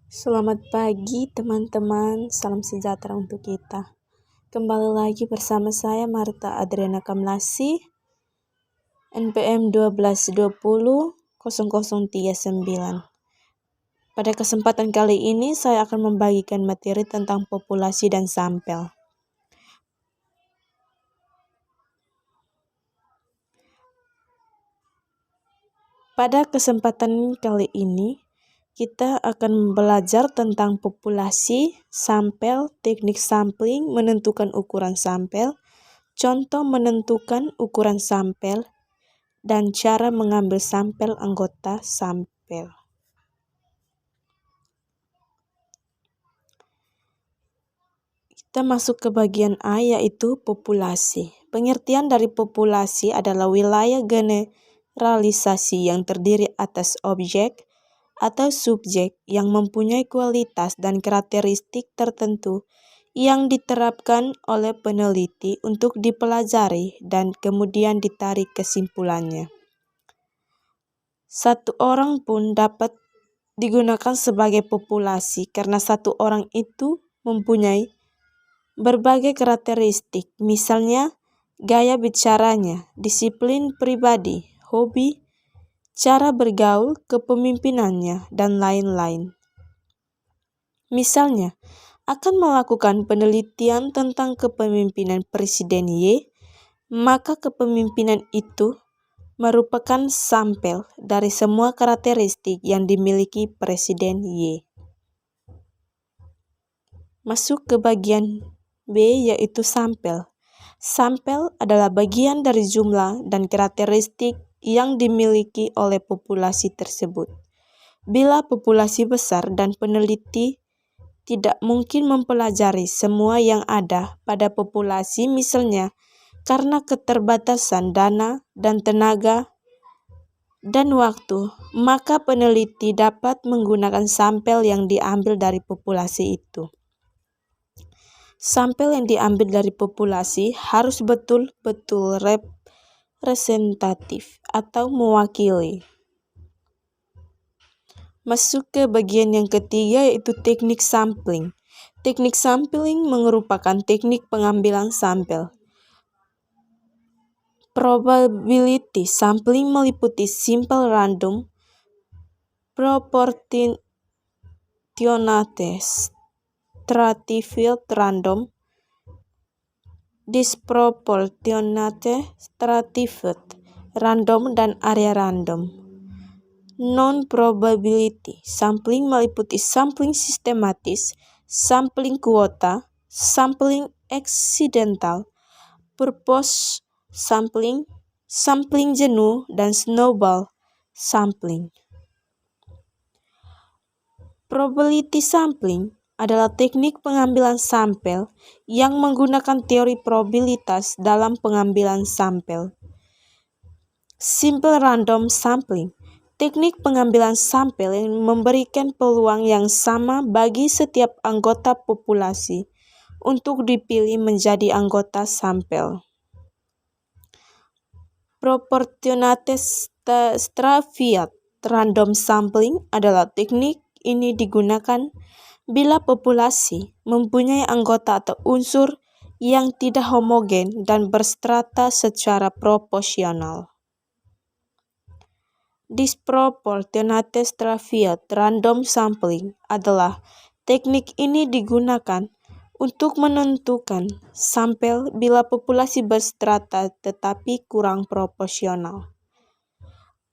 Selamat pagi teman-teman, salam sejahtera untuk kita. Kembali lagi bersama saya Marta Adriana Kamlasi, NPM 12200039. Pada kesempatan kali ini saya akan membagikan materi tentang populasi dan sampel. Pada kesempatan kali ini, kita akan belajar tentang populasi, sampel, teknik sampling, menentukan ukuran sampel, contoh menentukan ukuran sampel, dan cara mengambil sampel anggota sampel. Kita masuk ke bagian A, yaitu populasi. Pengertian dari populasi adalah wilayah generalisasi yang terdiri atas objek atau subjek yang mempunyai kualitas dan karakteristik tertentu yang diterapkan oleh peneliti untuk dipelajari dan kemudian ditarik kesimpulannya. Satu orang pun dapat digunakan sebagai populasi karena satu orang itu mempunyai berbagai karakteristik, misalnya gaya bicaranya, disiplin pribadi, hobi, cara bergaul, kepemimpinannya, dan lain-lain. Misalnya, akan melakukan penelitian tentang kepemimpinan Presiden Y, maka kepemimpinan itu merupakan sampel dari semua karakteristik yang dimiliki Presiden Y. Masuk ke bagian B, yaitu sampel. Sampel adalah bagian dari jumlah dan karakteristik yang dimiliki oleh populasi tersebut. Bila populasi besar dan peneliti tidak mungkin mempelajari semua yang ada pada populasi, misalnya karena keterbatasan dana dan tenaga dan waktu, maka peneliti dapat menggunakan sampel yang diambil dari populasi itu. Sampel yang diambil dari populasi harus betul-betul representatif atau mewakili. Masuk ke bagian yang ketiga, yaitu teknik sampling. Teknik sampling merupakan teknik pengambilan sampel. Probability sampling meliputi simple random, proportionate stratified random, disproportionate stratified random, dan area random. Non-probability sampling meliputi sampling sistematis, sampling kuota, sampling accidental, purpose sampling, sampling jenuh, dan snowball sampling. Probability sampling adalah teknik pengambilan sampel yang menggunakan teori probabilitas dalam pengambilan sampel. Simple random sampling, teknik pengambilan sampel yang memberikan peluang yang sama bagi setiap anggota populasi untuk dipilih menjadi anggota sampel. Proportionate stratified random sampling adalah teknik ini digunakan bila populasi mempunyai anggota atau unsur yang tidak homogen dan berstrata secara proporsional. Disproportionate stratified random sampling adalah teknik ini digunakan untuk menentukan sampel bila populasi berstrata tetapi kurang proporsional.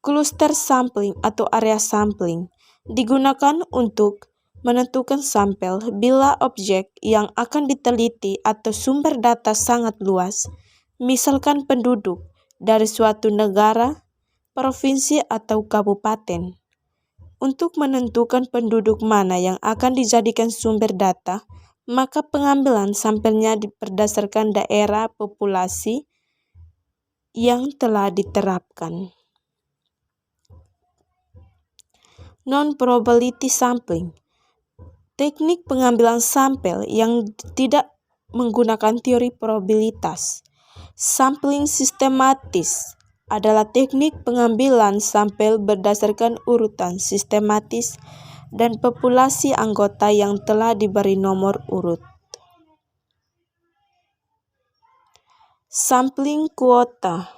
Cluster sampling atau area sampling digunakan untuk menentukan sampel bila objek yang akan diteliti atau sumber data sangat luas, misalkan penduduk dari suatu negara, provinsi, atau kabupaten. Untuk menentukan penduduk mana yang akan dijadikan sumber data, maka pengambilan sampelnya berdasarkan daerah populasi yang telah diterapkan. Non-probability sampling, teknik pengambilan sampel yang tidak menggunakan teori probabilitas. Sampling sistematis adalah teknik pengambilan sampel berdasarkan urutan sistematis dan populasi anggota yang telah diberi nomor urut. Sampling kuota.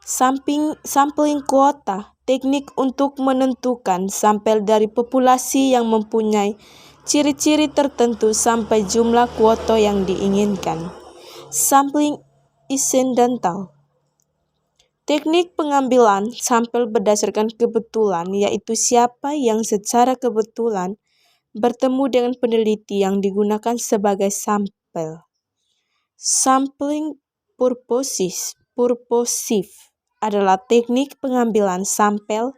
Sampling kuota, teknik untuk menentukan sampel dari populasi yang mempunyai ciri-ciri tertentu sampai jumlah kuota yang diinginkan. Sampling insidental. Teknik pengambilan sampel berdasarkan kebetulan, yaitu siapa yang secara kebetulan bertemu dengan peneliti yang digunakan sebagai sampel. Sampling purposive adalah teknik pengambilan sampel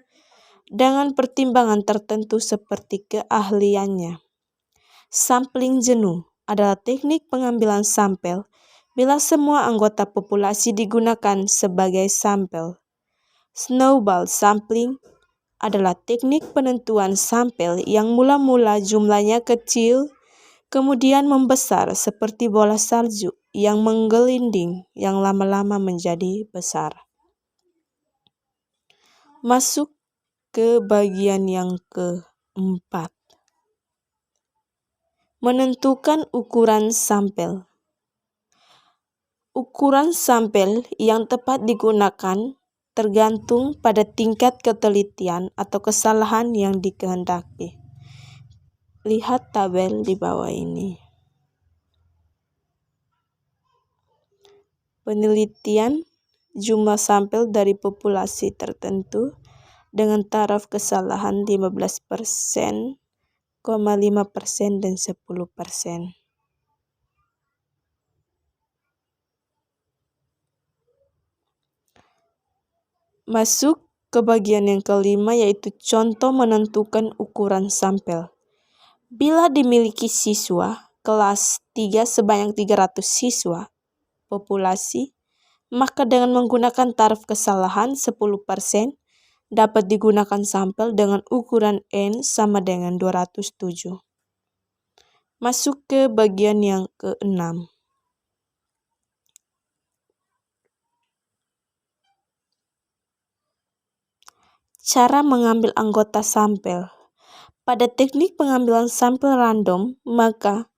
dengan pertimbangan tertentu seperti keahliannya. Sampling jenuh adalah teknik pengambilan sampel bila semua anggota populasi digunakan sebagai sampel. Snowball sampling adalah teknik penentuan sampel yang mula-mula jumlahnya kecil, kemudian membesar seperti bola salju yang menggelinding yang lama-lama menjadi besar. Masuk ke bagian yang keempat. Menentukan ukuran sampel. Ukuran sampel yang tepat digunakan tergantung pada tingkat ketelitian atau kesalahan yang dikehendaki. Lihat tabel di bawah ini. Penelitian jumlah sampel dari populasi tertentu dengan taraf kesalahan 15%, 5% dan 10%. Masuk ke bagian yang kelima, yaitu contoh menentukan ukuran sampel. Bila dimiliki siswa kelas 3 sebanyak 300 siswa populasi, maka dengan menggunakan taraf kesalahan 10% dapat digunakan sampel dengan ukuran N sama dengan 207. Masuk ke bagian yang keenam. Cara mengambil anggota sampel. Pada teknik pengambilan sampel random, maka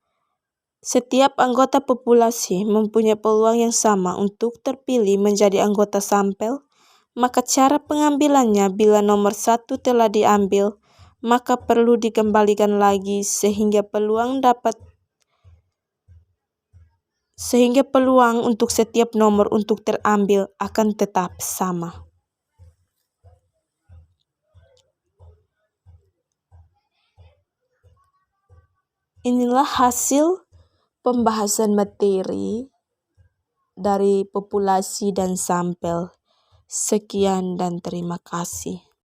setiap anggota populasi mempunyai peluang yang sama untuk terpilih menjadi anggota sampel. Maka cara pengambilannya bila nomor 1 telah diambil, maka perlu dikembalikan lagi sehingga peluang untuk setiap nomor untuk terambil akan tetap sama. Inilah hasil pembahasan materi dari populasi dan sampel. Sekian dan terima kasih.